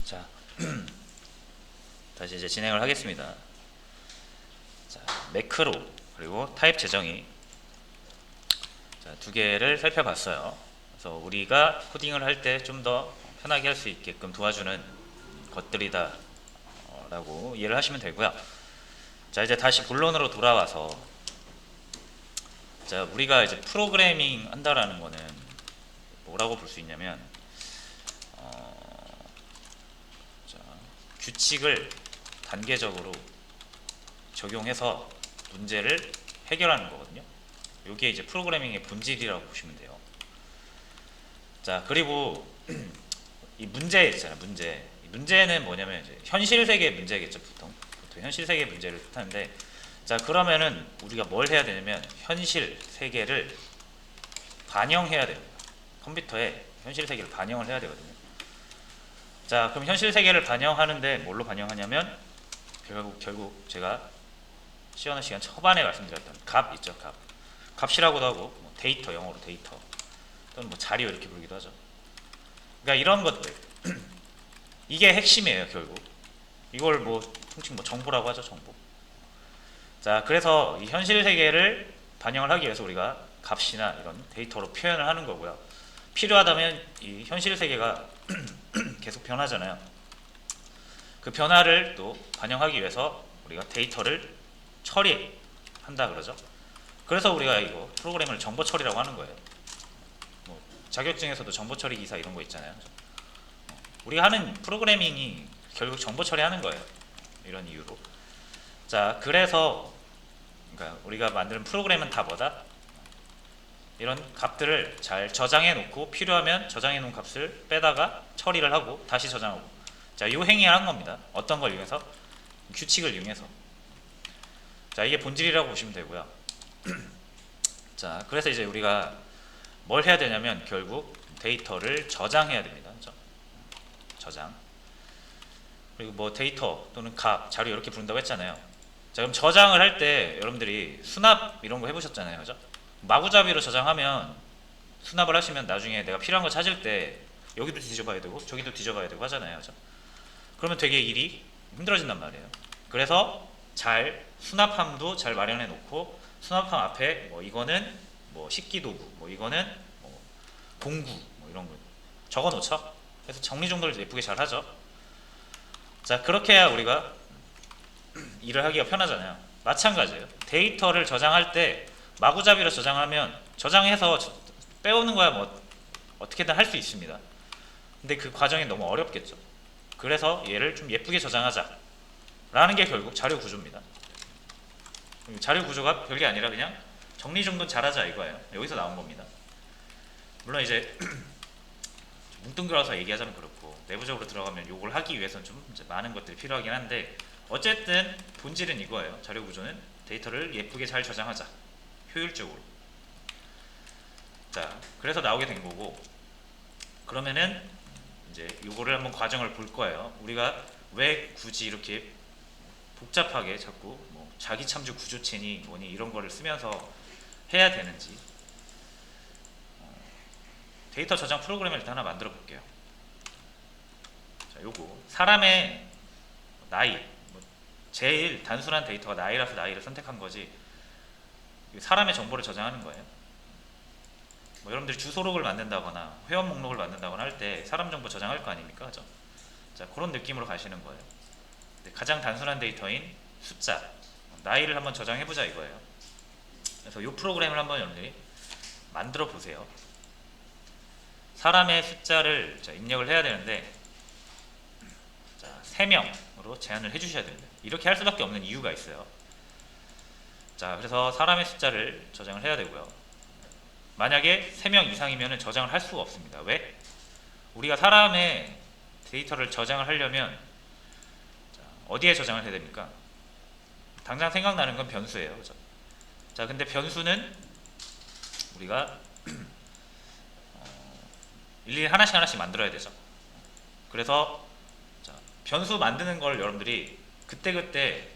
자, 다시 이제 진행을 하겠습니다. 자, 매크로 그리고 타입 재정의 두 개를 살펴봤어요. 그래서 우리가 코딩을 할 때 좀 더 편하게 할 수 있게끔 도와주는 것들이다 라고 이해를 하시면 되고요. 자, 이제 다시 본론으로 돌아와서 자, 우리가 이제 프로그래밍 한다라는 거는 뭐라고 볼 수 있냐면 자, 규칙을 단계적으로 적용해서 문제를 해결하는 거거든요. 이게 이제 프로그래밍의 본질이라고 보시면 돼요. 자, 그리고 이 문제 있잖아요. 문제는 뭐냐면 이제 현실 세계 문제겠죠. 보통 현실 세계 문제를 뜻하는데, 자, 그러면은 우리가 뭘 해야 되냐면 현실 세계를 반영해야 됩니다. 컴퓨터에 현실 세계를 반영을 해야 되거든요. 자, 그럼 현실 세계를 반영하는데 뭘로 반영하냐면 결국 제가 시연한 시간 초반에 말씀드렸던 값 있죠. 값이라고도 하고 뭐 데이터, 영어로 데이터 또는 뭐 자료 이렇게 부르기도 하죠. 그러니까 이런 것들 이게 핵심이에요. 결국 이걸 뭐 통칭 뭐 정보라고 하죠. 정보. 자, 그래서 이 현실 세계를 반영을 하기 위해서 우리가 값이나 이런 데이터로 표현을 하는 거고요. 필요하다면 이 현실 세계가 계속 변하잖아요. 그 변화를 또 반영하기 위해서 우리가 데이터를 처리한다 그러죠. 그래서 우리가 이거 프로그램을 정보 처리라고 하는 거예요. 뭐 자격증에서도 정보 처리 기사 이런 거 있잖아요. 우리가 하는 프로그래밍이 결국 정보 처리하는 거예요. 이런 이유로. 자, 그래서 그러니까 우리가 만드는 프로그램은 다 뭐다? 이런 값들을 잘 저장해 놓고 필요하면 저장해 놓은 값을 빼다가 처리를 하고 다시 저장하고. 자, 이 행위를 한 겁니다. 어떤 걸 이용해서? 규칙을 이용해서. 자, 이게 본질이라고 보시면 되고요. 자, 그래서 이제 우리가 뭘 해야 되냐면 결국 데이터를 저장해야 됩니다. 저장. 그리고 뭐 데이터 또는 값, 자료 이렇게 부른다고 했잖아요. 자, 그럼 저장을 할 때 여러분들이 수납 이런 거 해보셨잖아요. 그죠? 마구잡이로 저장하면 수납을 하시면 나중에 내가 필요한 거 찾을 때 여기도 뒤져봐야 되고 저기도 뒤져봐야 되고 하잖아요. 그죠? 그러면 되게 일이 힘들어진단 말이에요. 그래서 잘 수납함도 잘 마련해 놓고 수납함 앞에 뭐 이거는 뭐 식기도구, 뭐 이거는 뭐 공구, 뭐 이런 거 적어 놓죠. 그래서 정리정돈을 예쁘게 잘 하죠. 자, 그렇게 해야 우리가 일을 하기가 편하잖아요. 마찬가지예요. 데이터를 저장할 때 마구잡이로 저장하면 저장해서 빼오는 거야 뭐 어떻게든 할 수 있습니다. 근데 그 과정이 너무 어렵겠죠. 그래서 얘를 좀 예쁘게 저장하자 라는 게 결국 자료 구조입니다. 자료 구조가 별게 아니라 그냥 정리정돈 잘하자 이거예요. 여기서 나온 겁니다. 물론 이제 뭉뚱그려서 얘기하자면 그렇고 내부적으로 들어가면 요걸 하기 위해서는 좀 이제 많은 것들이 필요하긴 한데 어쨌든 본질은 이거예요. 자료 구조는 데이터를 예쁘게 잘 저장하자, 효율적으로. 자, 그래서 나오게 된 거고, 그러면은 이제 요거를 한번 과정을 볼 거예요. 우리가 왜 굳이 이렇게 복잡하게 자꾸 뭐 자기 참조 구조체니 뭐니 이런 거를 쓰면서 해야 되는지. 데이터 저장 프로그램을 일단 하나 만들어 볼게요. 자, 요거 사람의 나이, 뭐 제일 단순한 데이터가 나이라서 나이를 선택한 거지 사람의 정보를 저장하는 거예요. 뭐 여러분들이 주소록을 만든다거나 회원 목록을 만든다거나 할 때 사람 정보 저장할 거 아닙니까? 그죠? 자, 그런 느낌으로 가시는 거예요. 가장 단순한 데이터인 숫자, 나이를 한번 저장해보자 이거예요. 그래서 이 프로그램을 한번 여러분들이 만들어 보세요. 사람의 숫자를 입력을 해야 되는데, 자, 3명으로 제한을 해주셔야 됩니다. 이렇게 할 수밖에 없는 이유가 있어요. 자, 그래서 사람의 숫자를 저장을 해야 되고요. 만약에 3명 이상이면 저장을 할 수가 없습니다. 왜? 우리가 사람의 데이터를 저장을 하려면 어디에 저장을 해야 됩니까? 당장 생각나는 건 변수예요. 그죠? 자, 근데 변수는 우리가 일일이 하나씩 만들어야 되죠. 그래서 자, 변수 만드는 걸 여러분들이 그때그때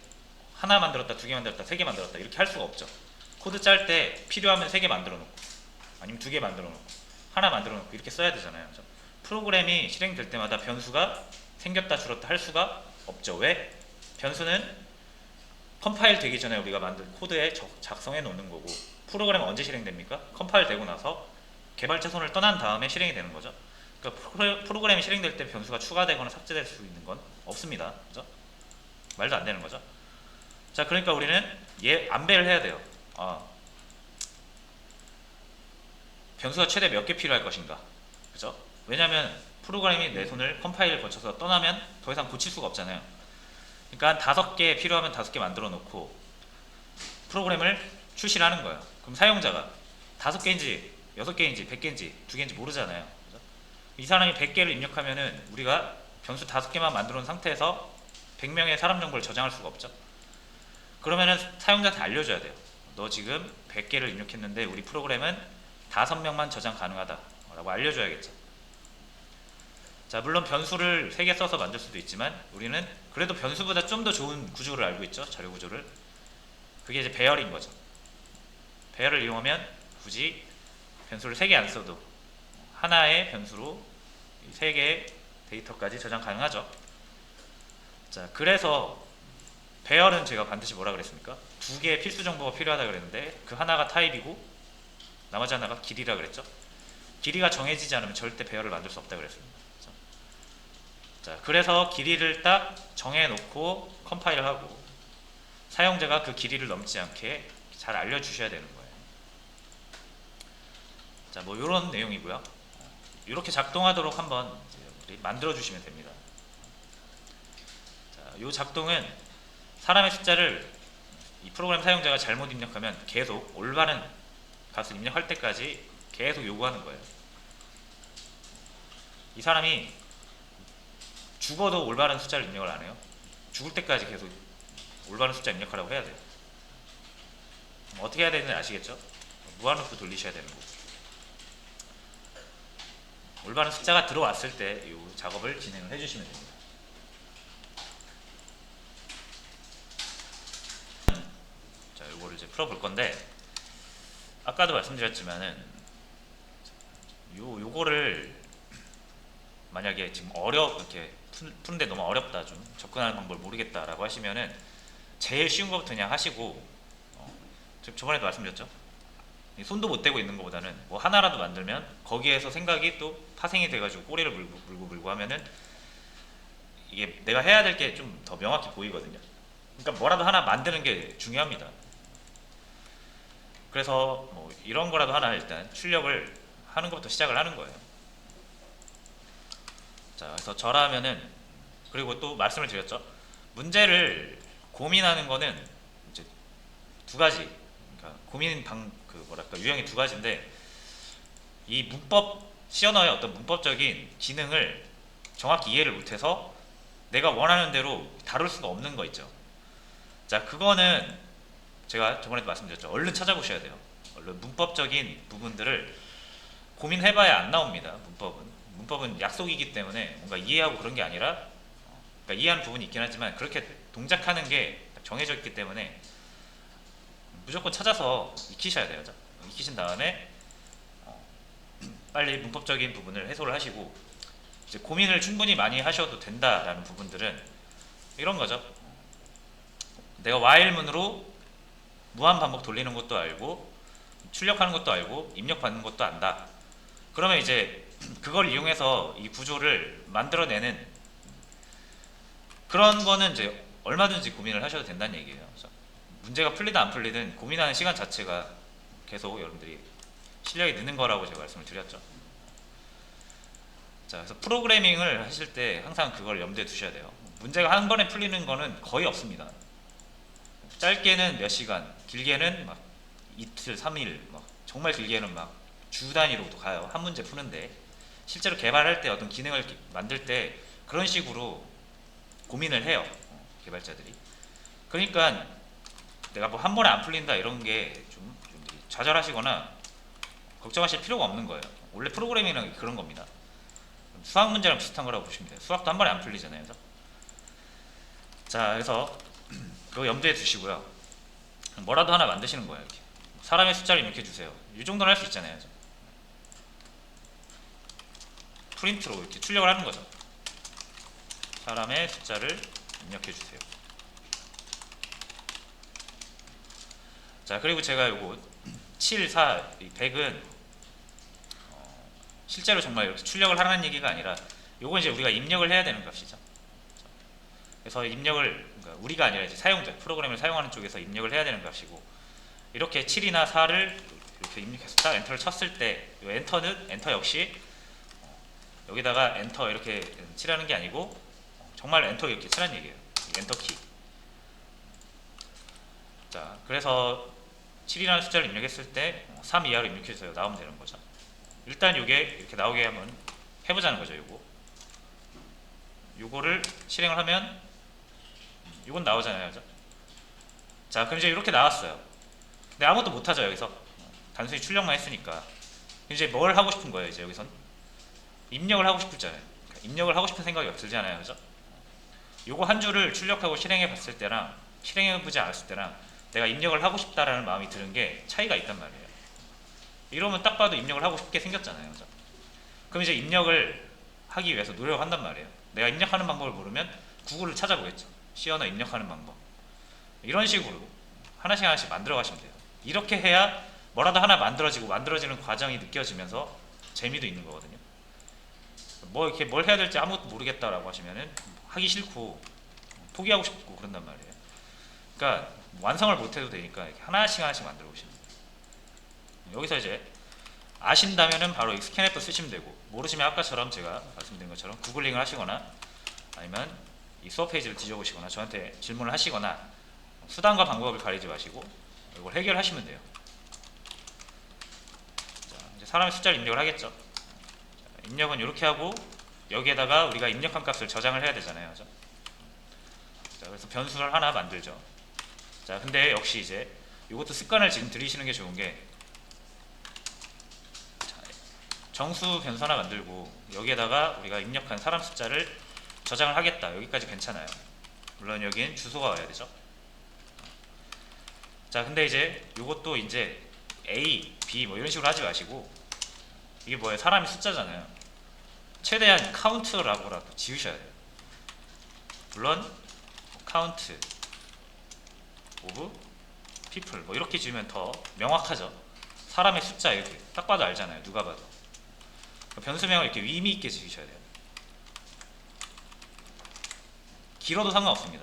하나 만들었다, 2개 만들었다, 3개 만들었다 이렇게 할 수가 없죠. 코드 짤 때 필요하면 3개 만들어 놓고 아니면 2개 만들어 놓고 하나 만들어 놓고 이렇게 써야 되잖아요. 그죠? 프로그램이 실행될 때마다 변수가 생겼다 줄었다 할 수가 없죠. 왜? 변수는 컴파일 되기 전에 우리가 만든 코드에 작성해 놓는 거고, 프로그램은 언제 실행됩니까? 컴파일 되고 나서 개발자 손을 떠난 다음에 실행이 되는 거죠. 그러니까 프로그램이 실행될 때 변수가 추가되거나 삭제될 수 있는 건 없습니다. 그죠? 말도 안 되는 거죠. 자, 그러니까 우리는 안배를 해야 돼요. 변수가 최대 몇 개 필요할 것인가. 그죠? 왜냐면 프로그램이 내 손을 컴파일을 거쳐서 떠나면 더 이상 고칠 수가 없잖아요. 그러니까 5개 필요하면 5개 만들어 놓고 프로그램을 출시를 하는 거예요. 그럼 사용자가 5개인지 6개인지 100개인지 2개인지 모르잖아요. 그죠? 이 사람이 100개를 입력하면은 우리가 변수 5개만 만들어 놓은 상태에서 100명의 사람 정보를 저장할 수가 없죠. 그러면은 사용자한테 알려줘야 돼요. 너 지금 100개를 입력했는데 우리 프로그램은 5명만 저장 가능하다 라고 알려줘야겠죠. 자, 물론 변수를 3개 써서 만들 수도 있지만 우리는 그래도 변수보다 좀 더 좋은 구조를 알고 있죠. 자료 구조를. 그게 이제 배열인 거죠. 배열을 이용하면 굳이 변수를 3개 안 써도 하나의 변수로 3개의 데이터까지 저장 가능하죠. 자, 그래서 배열은 제가 반드시 뭐라 그랬습니까? 2개의 필수 정보가 필요하다 그랬는데 그 하나가 타입이고 나머지 하나가 길이라 그랬죠. 길이가 정해지지 않으면 절대 배열을 만들 수 없다 그랬습니다. 자, 그래서 길이를 딱 정해놓고 컴파일을 하고 사용자가 그 길이를 넘지 않게 잘 알려주셔야 되는 거예요. 자, 뭐 이런 내용이고요. 이렇게 작동하도록 한번 만들어 주시면 됩니다. 자, 이 작동은 사람의 숫자를 이 프로그램 사용자가 잘못 입력하면 계속 올바른 값을 입력할 때까지 계속 요구하는 거예요. 이 사람이 죽어도 올바른 숫자를 입력을 안 해요. 죽을 때까지 계속 올바른 숫자 입력하라고 해야 돼요. 어떻게 해야 되는지 아시겠죠? 무한루프 돌리셔야 되는 거고. 올바른 숫자가 들어왔을 때 이 작업을 진행을 해주시면 됩니다. 자, 이거를 이제 풀어볼 건데 아까도 말씀드렸지만은 요거를 만약에 지금 이렇게 푸는데 너무 어렵다, 좀 접근하는 방법을 모르겠다라고 하시면은 제일 쉬운 것부터 그냥 하시고, 저번에도 말씀드렸죠. 손도 못 대고 있는 것보다는 뭐 하나라도 만들면 거기에서 생각이 또 파생이 돼가지고 꼬리를 물고 하면은 이게 내가 해야 될 게 좀 더 명확히 보이거든요. 그러니까 뭐라도 하나 만드는 게 중요합니다. 그래서 뭐 이런 거라도 하나 일단 출력을 하는 것부터 시작을 하는 거예요. 자, 그래서 저라면은, 그리고 또 말씀을 드렸죠. 문제를 고민하는 거는 이제 2가지. 그러니까 유형이 2가지인데, 이 시언어의 어떤 문법적인 기능을 정확히 이해를 못해서 내가 원하는 대로 다룰 수가 없는 거 있죠. 자, 그거는 제가 저번에도 말씀드렸죠. 얼른 찾아보셔야 돼요. 얼른 문법적인 부분들을 고민해봐야 안 나옵니다. 문법은 약속이기 때문에 뭔가 이해하고 그런 게 아니라, 그러니까 이해하는 부분이 있긴 하지만 그렇게 동작하는 게 정해져 있기 때문에 무조건 찾아서 익히셔야 돼요. 익히신 다음에 빨리 문법적인 부분을 해소를 하시고, 이제 고민을 충분히 많이 하셔도 된다라는 부분들은 이런 거죠. 내가 while문으로 무한 반복 돌리는 것도 알고 출력하는 것도 알고 입력받는 것도 안다. 그러면 이제 그걸 이용해서 이 구조를 만들어내는 그런 거는 이제 얼마든지 고민을 하셔도 된다는 얘기예요. 그래서 문제가 풀리든 안 풀리든 고민하는 시간 자체가 계속 여러분들이 실력이 느는 거라고 제가 말씀을 드렸죠. 자, 그래서 프로그래밍을 하실 때 항상 그걸 염두에 두셔야 돼요. 문제가 한 번에 풀리는 거는 거의 없습니다. 짧게는 몇 시간, 길게는 막 이틀, 3일, 막 정말 길게는 막 주 단위로도 가요. 한 문제 푸는데 실제로 개발할 때 어떤 기능을 만들 때 그런 식으로 고민을 해요. 개발자들이. 그러니까 내가 뭐 한 번에 안 풀린다 이런 게 좀 좌절하시거나 걱정하실 필요가 없는 거예요. 원래 프로그래밍은 그런 겁니다. 수학 문제랑 비슷한 거라고 보시면 돼요. 수학도 한 번에 안 풀리잖아요. 그래서 자, 그래서 그거 염두에 두시고요. 뭐라도 하나 만드시는 거예요. 이렇게. 사람의 숫자를 입력해 주세요. 이 정도는 할 수 있잖아요. 프린트로 이렇게 출력을 하는 거죠. 사람의 숫자를 입력해 주세요. 자, 그리고 제가 요거 7, 4, 100은 실제로 정말 이렇게 출력을 하라는 얘기가 아니라 요건 이제 우리가 입력을 해야 되는 값이죠. 그래서 입력을, 그러니까 우리가 아니라 이제 사용자, 프로그램을 사용하는 쪽에서 입력을 해야 되는 값이고, 이렇게 7이나 4를 이렇게 입력해서 딱 엔터를 쳤을 때, 이 엔터는 엔터 역시 여기다가 엔터 이렇게 칠하는 게 아니고 정말 엔터 이렇게 치라는 얘기예요. 엔터 키. 자, 그래서 7이라는 숫자를 입력했을 때 3 이하로 입력해서 나오면 되는 거죠. 일단 요게 이렇게 나오게 한번 해보자는 거죠. 요거를 실행을 하면 요건 나오잖아요, 그죠? 자, 그럼 이제 이렇게 나왔어요. 근데 아무것도 못하죠, 여기서. 단순히 출력만 했으니까. 이제 뭘 하고 싶은 거예요, 이제 여기선? 입력을 하고 싶잖아요. 그러니까 입력을 하고 싶은 생각이 들잖아요, 그죠? 요거 한 줄을 출력하고 실행해 봤을 때랑 실행해 보지 않았을 때랑 내가 입력을 하고 싶다라는 마음이 드는 게 차이가 있단 말이에요. 이러면 딱 봐도 입력을 하고 싶게 생겼잖아요, 그죠? 그럼 이제 입력을 하기 위해서 노력한단 말이에요. 내가 입력하는 방법을 모르면 구글을 찾아보겠죠. C 언어 입력하는 방법. 이런 식으로 하나씩 하나씩 만들어 가시면 돼요. 이렇게 해야 뭐라도 하나 만들어지고 만들어지는 과정이 느껴지면서 재미도 있는 거거든요. 뭐 이렇게 뭘 해야 될지 아무것도 모르겠다라고 하시면은 하기 싫고 포기하고 싶고 그런단 말이에요. 그러니까 완성을 못해도 되니까 이렇게 하나씩 하나씩 만들어 보시면 돼요. 여기서 이제 아신다면은 바로 스캔앱도 쓰시면 되고, 모르시면 아까처럼 제가 말씀드린 것처럼 구글링을 하시거나 아니면 이 수업 페이지를 뒤져보시거나 저한테 질문을 하시거나 수단과 방법을 가리지 마시고 이걸 해결하시면 돼요. 자, 이제 사람의 숫자를 입력을 하겠죠. 자, 입력은 이렇게 하고 여기에다가 우리가 입력한 값을 저장을 해야 되잖아요, 그죠? 자, 그래서 변수를 하나 만들죠. 자, 근데 역시 이제 이것도 습관을 지금 들이시는 게 좋은 게, 정수 변수 하나 만들고 여기에다가 우리가 입력한 사람 숫자를 저장을 하겠다, 여기까지 괜찮아요. 물론 여기엔 주소가 와야 되죠. 자, 근데 이제 이것도 이제 A, B 뭐 이런 식으로 하지 마시고, 이게 뭐예요? 사람의 숫자잖아요. 최대한 카운트라고라도 지우셔야 돼요. 물론 카운트 오브 피플 뭐 이렇게 지으면 더 명확하죠. 사람의 숫자 이렇게 딱 봐도 알잖아요, 누가 봐도. 변수명을 이렇게 의미 있게 지으셔야 돼요. 길어도 상관없습니다.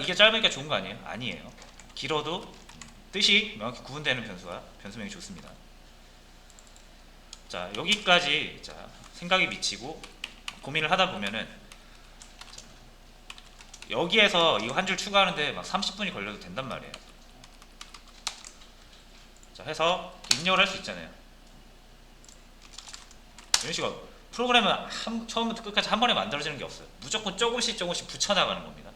이게 짧으니까 좋은 거 아니에요? 아니에요. 길어도 뜻이 명확히 구분되는 변수명이 좋습니다. 자, 여기까지 생각이 미치고 고민을 하다 보면은 여기에서 이거 한 줄 추가하는데 막 30분이 걸려도 된단 말이에요. 자, 해서 입력을 할 수 있잖아요. 이런 식으로 프로그램은 처음부터 끝까지 한 번에 만들어지는 게 없어요. 무조건 조금씩 붙여나가는 겁니다.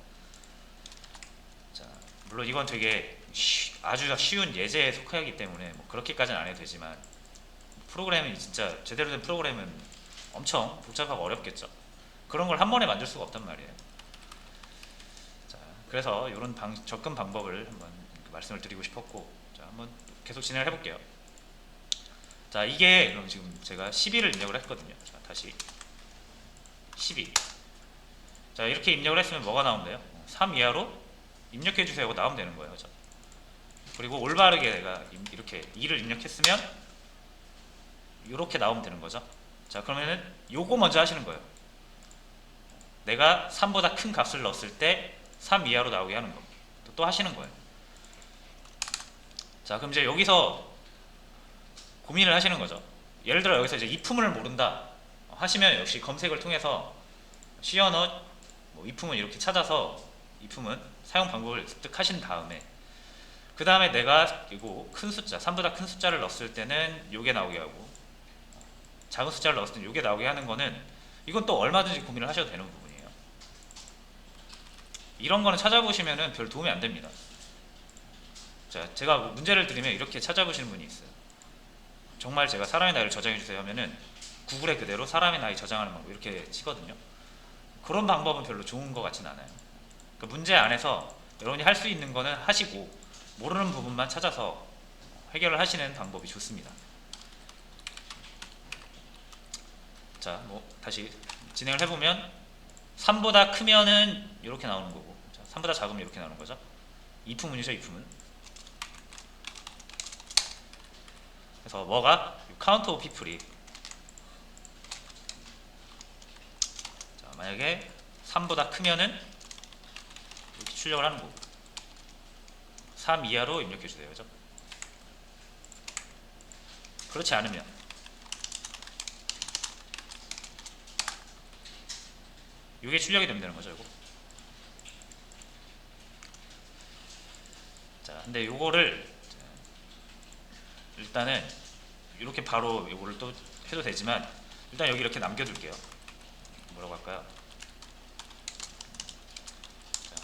자, 물론 이건 되게 아주 쉬운 예제에 속하기 때문에 뭐 그렇게까지는 안 해도 되지만, 프로그램이 진짜 제대로 된 프로그램은 엄청 복잡하고 어렵겠죠. 그런 걸 한 번에 만들 수가 없단 말이에요. 자, 그래서 이런 접근 방법을 한번 말씀을 드리고 싶었고, 자, 한번 계속 진행을 해볼게요. 자, 이게 그럼 지금 제가 12를 입력을 했거든요. 자, 다시 12. 자, 이렇게 입력을 했으면 뭐가 나오면 돼요? 3 이하로 입력해 주세요 하고 나오면 되는 거예요, 그죠? 그리고 올바르게 내가 이렇게 2를 입력했으면 이렇게 나오면 되는 거죠. 자, 그러면은 요거 먼저 하시는 거예요. 내가 3보다 큰 값을 넣었을 때 3 이하로 나오게 하는 거. 또 하시는 거예요. 자, 그럼 이제 여기서 고민을 하시는 거죠. 예를 들어 여기서 이제 이품을 모른다 하시면 역시 검색을 통해서 C 언어 뭐 이품을 이렇게 찾아서 이품은 사용 방법을 습득하신 다음에, 그 다음에 내가 이거 큰 숫자 3보다 큰 숫자를 넣었을 때는 요게 나오게 하고 작은 숫자를 넣었을 때는 요게 나오게 하는 거는, 이건 또 얼마든지 고민을 하셔도 되는 부분이에요. 이런 거는 찾아보시면은 별 도움이 안 됩니다. 자, 제가 문제를 드리면 이렇게 찾아보시는 분이 있어요. 정말 제가 사람의 나이를 저장해 주세요 하면은 구글에 그대로 사람의 나이 저장하는 방법 이렇게 치거든요. 그런 방법은 별로 좋은 것 같진 않아요. 그 문제 안에서 여러분이 할 수 있는 거는 하시고 모르는 부분만 찾아서 해결을 하시는 방법이 좋습니다. 자, 뭐 다시 진행을 해보면 3보다 크면은 이렇게 나오는 거고, 3보다 작으면 이렇게 나오는 거죠. if문이죠, if문. 그래서 뭐가? count of people이, 자, 만약에 3보다 크면은 이렇게 출력을 하는 거고, 3 이하로 입력해 주세요. 그죠? 그렇지 않으면 이게 출력이 되는 거죠, 이거. 자, 근데 요거를 일단은 이렇게 바로 요거를 또 해도 되지만, 일단 여기 이렇게 남겨둘게요. 뭐라고 할까요? 자,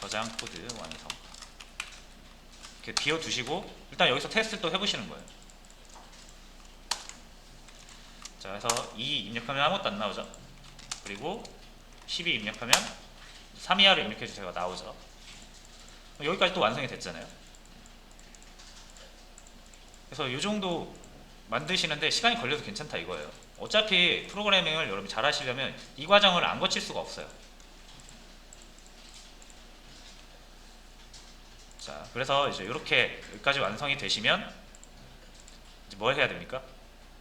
저장 코드 완성. 이렇게 비워두시고 일단 여기서 테스트 또 해보시는 거예요. 자, 그래서 2 입력하면 아무것도 안 나오죠. 그리고 12 입력하면 3 이하로 입력해주세요가 나오죠. 여기까지 또 완성이 됐잖아요. 그래서 이 정도 만드시는데 시간이 걸려도 괜찮다 이거예요. 어차피 프로그래밍을 여러분이 잘 하시려면 이 과정을 안 거칠 수가 없어요. 자, 그래서 이제 이렇게 여기까지 완성이 되시면 이제 뭘 해야 됩니까?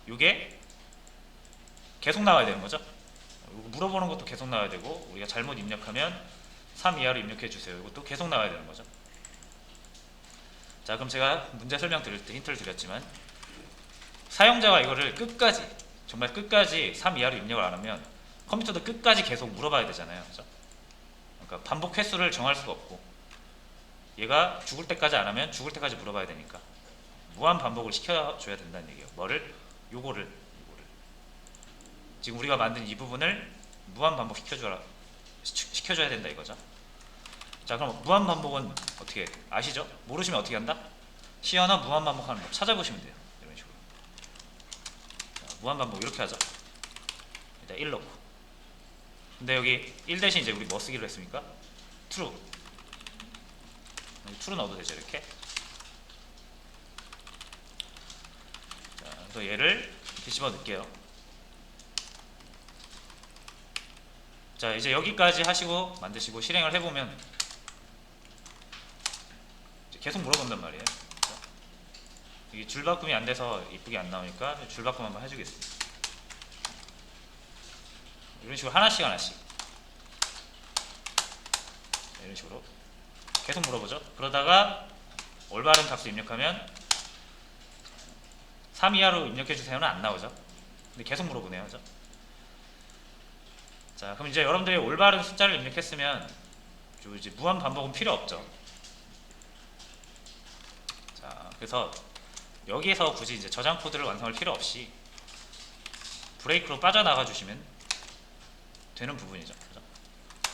이게 계속 나와야 되는 거죠. 물어보는 것도 계속 나와야 되고, 우리가 잘못 입력하면 3 이하로 입력해 주세요. 이것도 계속 나와야 되는 거죠. 자, 그럼 제가 문제 설명 드릴 때 힌트를 드렸지만, 사용자가 이거를 끝까지, 정말 끝까지 3 이하로 입력을 안 하면 컴퓨터도 끝까지 계속 물어봐야 되잖아요. 그죠? 그러니까 반복 횟수를 정할 수가 없고, 얘가 죽을 때까지 안 하면 죽을 때까지 물어봐야 되니까 무한 반복을 시켜줘야 된다는 얘기예요. 뭐를? 요거를 지금 우리가 만든 이 부분을 무한 반복 시켜줘야 된다 이거죠. 자, 그럼 무한 반복은 어떻게 아시죠? 모르시면 어떻게 한다? 시연어 무한 반복하는 법 찾아보시면 돼요. 이런 식으로. 자, 무한 반복 이렇게 하죠. 일단 1 넣고. 근데 여기 1 대신 이제 우리 뭐 쓰기로 했습니까? true. true 넣어도 되죠, 이렇게. 자, 그래서 얘를 이렇게 집어 넣을게요. 자, 이제 여기까지 하시고 만드시고 실행을 해보면 계속 물어본단 말이에요. 이게 줄바꿈이 안 돼서 이쁘게 안 나오니까 줄바꿈 한번 해주겠습니다. 이런 식으로 하나씩 이런 식으로 계속 물어보죠. 그러다가 올바른 값을 입력하면 3 이하로 입력해주세요는 안 나오죠. 근데 계속 물어보네요. 그죠? 자, 그럼 이제 여러분들이 올바른 숫자를 입력했으면 이제 무한 반복은 필요 없죠. 자, 그래서 여기에서 굳이 이제 저장 코드를 완성할 필요 없이 브레이크로 빠져나가 주시면 되는 부분이죠. 그죠?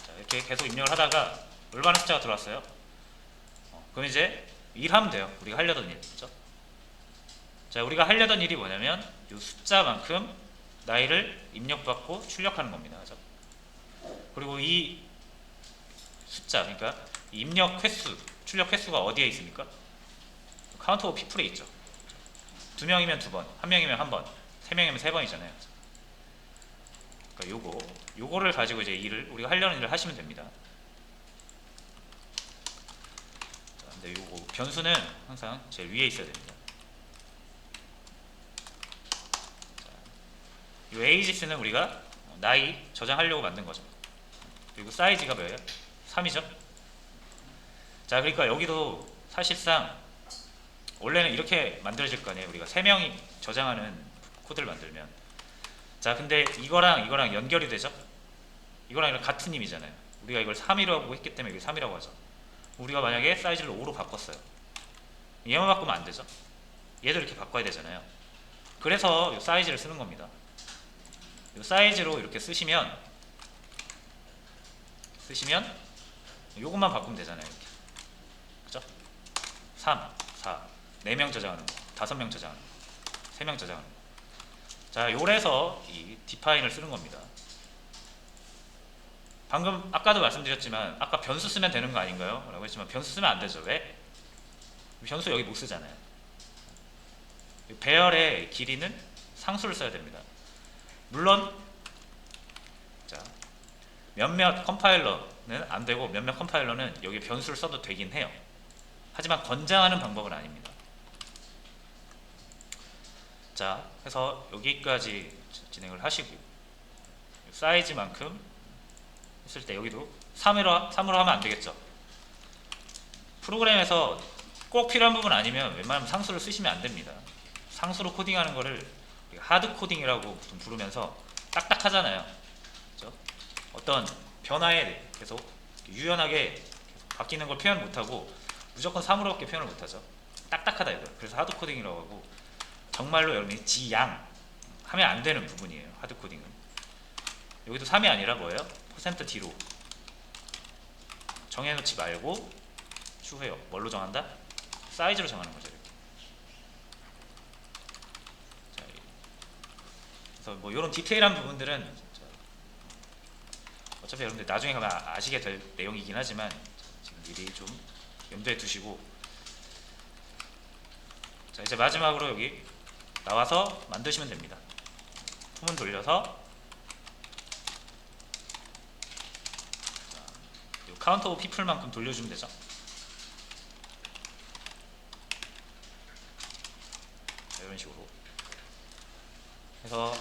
자, 이렇게 계속 입력을 하다가 올바른 숫자가 들어왔어요. 그럼 이제 일하면 돼요. 우리가 하려던 일. 그죠? 자, 우리가 하려던 일이 뭐냐면 이 숫자만큼 나이를 입력받고 출력하는 겁니다. 그죠? 그리고 이 숫자, 그러니까 입력 횟수, 출력 횟수가 어디에 있습니까? 카운트 오브 피플에 있죠. 2명이면 2번, 1명이면 1번, 3명이면 3번이잖아요. 그러니까 요거를 가지고 이제 일을, 우리가 하려는 일을 하시면 됩니다. 자, 근데 요거 변수는 항상 제일 위에 있어야 됩니다. 자, 요 ages는 우리가 나이 저장하려고 만든 거죠. 그리고 사이즈가 뭐예요? 3이죠. 자, 그러니까 여기도 사실상 원래는 이렇게 만들어질 거 아니에요. 우리가 3명이 저장하는 코드를 만들면. 자, 근데 이거랑 연결이 되죠. 이거랑 같은 의미잖아요. 우리가 이걸 3이라고 했기 때문에 이걸 3이라고 하죠. 우리가 만약에 사이즈를 5로 바꿨어요. 얘만 바꾸면 안 되죠. 얘도 이렇게 바꿔야 되잖아요. 그래서 이 사이즈를 쓰는 겁니다. 이 사이즈로 이렇게 쓰시면 요것만 바꾸면 되잖아요. 이렇게. 그죠? 3, 4, 4명 저장하는 거, 5명 저장하는 거, 3명 저장하는 거. 자, 요래서 이 define을 쓰는 겁니다. 방금 아까도 말씀드렸지만 아까 변수 쓰면 되는 거 아닌가요? 라고 했지만 변수 쓰면 안 되죠. 왜? 변수 여기 못 쓰잖아요. 배열의 길이는 상수를 써야 됩니다. 물론 자, 몇몇 컴파일러는 안 되고 몇몇 컴파일러는 여기 변수를 써도 되긴 해요. 하지만 권장하는 방법은 아닙니다. 자, 해서 여기까지 진행을 하시고 사이즈만큼 했을 때 여기도 3으로 하면 안 되겠죠. 프로그램에서 꼭 필요한 부분 아니면 웬만하면 상수를 쓰시면 안 됩니다. 상수로 코딩하는 거를 하드 코딩이라고 보통 부르면서 딱딱하잖아요. 그렇죠? 어떤 변화에 계속 유연하게 바뀌는 걸 표현 못하고 무조건 3으로밖에 표현을 못하죠. 딱딱하다 이거예요. 그래서 하드 코딩이라고 하고, 정말로 여러분이 지양 하면 안 되는 부분이에요. 하드 코딩은. 여기도 3이 아니라 뭐예요? %D로 정해놓지 말고 추후에 뭘로 정한다? 사이즈로 정하는 거죠. 이렇게. 자, 그래서 뭐 이런 디테일한 부분들은 어차피 여러분들 나중에 가면 아시게 될 내용이긴 하지만 지금 미리 좀 염두에 두시고, 자 이제 마지막으로 여기 나와서 만드시면 됩니다. 후문 돌려서 카운트 오브 피플만큼 돌려주면 되죠. 자, 이런 식으로 해서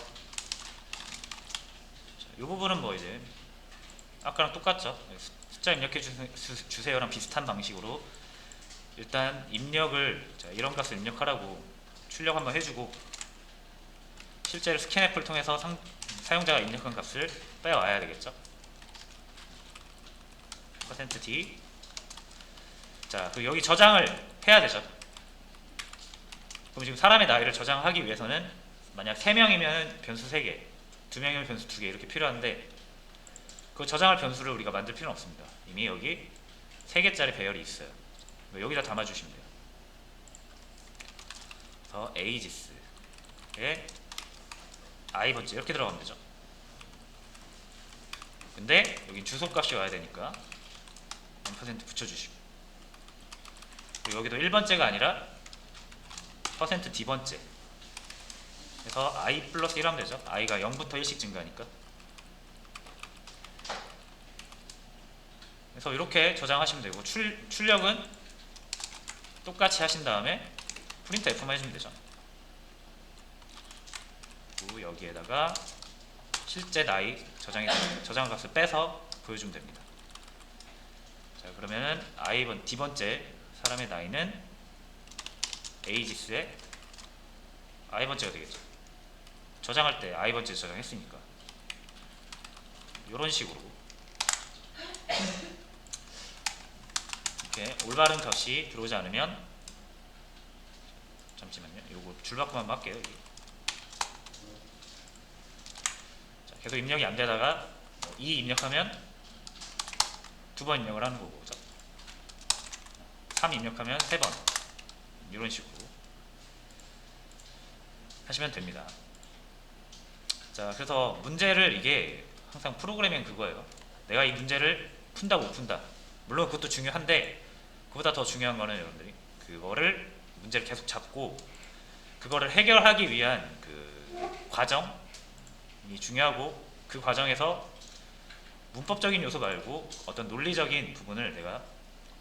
이 부분은 뭐 이제 아까랑 똑같죠. 숫자 입력해 주세요랑 비슷한 방식으로 일단 입력을, 자, 이런 값을 입력하라고 출력 한번 해주고, 실제로 스캔앱을 통해서 사용자가 입력한 값을 빼와야 되겠죠. %D. 자, 그 여기 저장을 해야 되죠. 그럼 지금 사람의 나이를 저장하기 위해서는 만약 3명이면 변수 3개, 2명이면 변수 2개 이렇게 필요한데, 그 저장할 변수를 우리가 만들 필요는 없습니다. 이미 여기 3개짜리 배열이 있어요. 여기다 담아주시면 돼요. 그래서 ages에 i번째 이렇게 들어가면 되죠. 근데 여기 주소값이 와야 되니까 1% 붙여주시고, 그리고 여기도 1번째가 아니라 %D번째 그래서 i 플러스 1 하면 되죠. i가 0부터 1씩 증가하니까. 그래서 이렇게 저장하시면 되고, 출력은 똑같이 하신 다음에 프린트 F만 해주면 되죠. 그리고 여기에다가 실제 나이 저장 값을 빼서 보여주면 됩니다. 자, 그러면은 D번째 사람의 나이는 ages에 i번째가 되겠죠. 저장할 때 i번째 저장했으니까. 이런 식으로 이렇게 올바른 값이 들어오지 않으면, 잠시만요, 요거 줄바꿈 한번 할게요. 여기. 자, 계속 입력이 안 되다가 2 입력하면 2번 입력을 하는 거고, 3 입력하면 3번, 이런 식으로 하시면 됩니다. 자, 그래서 문제를, 이게 항상 프로그래밍 그거예요. 내가 이 문제를 푼다 못 푼다, 물론 그것도 중요한데 그보다 더 중요한 거는 여러분들이 그거를 문제를 계속 잡고 그거를 해결하기 위한 그 과정이 중요하고, 그 과정에서 문법적인 요소 말고 어떤 논리적인 부분을 내가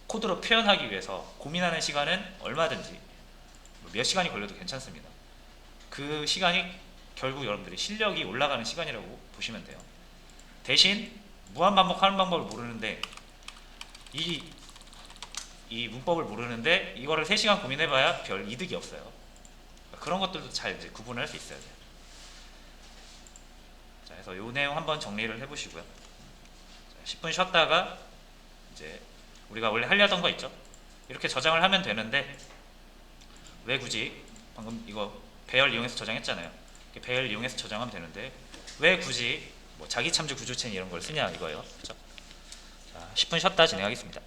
코드로 표현하기 위해서 고민하는 시간은 얼마든지 몇 시간이 걸려도 괜찮습니다. 그 시간이 결국 여러분들이 실력이 올라가는 시간이라고 보시면 돼요. 대신 무한반복하는 방법을 모르는데, 이 문법을 모르는데 이거를 3시간 고민해봐야 별 이득이 없어요. 그런 것들도 잘 이제 구분을 할 수 있어야 돼요. 자, 그래서 이 내용 한번 정리를 해보시고요. 자, 10분 쉬었다가 이제 우리가 원래 하려던 거 있죠? 이렇게 저장을 하면 되는데, 왜 굳이 방금 이거 배열 이용해서 저장했잖아요. 배열 이용해서 저장하면 되는데 왜 굳이 뭐 자기 참조 구조체인 이런 걸 쓰냐 이거예요. 그렇죠? 자, 10분 쉬었다 진행하겠습니다.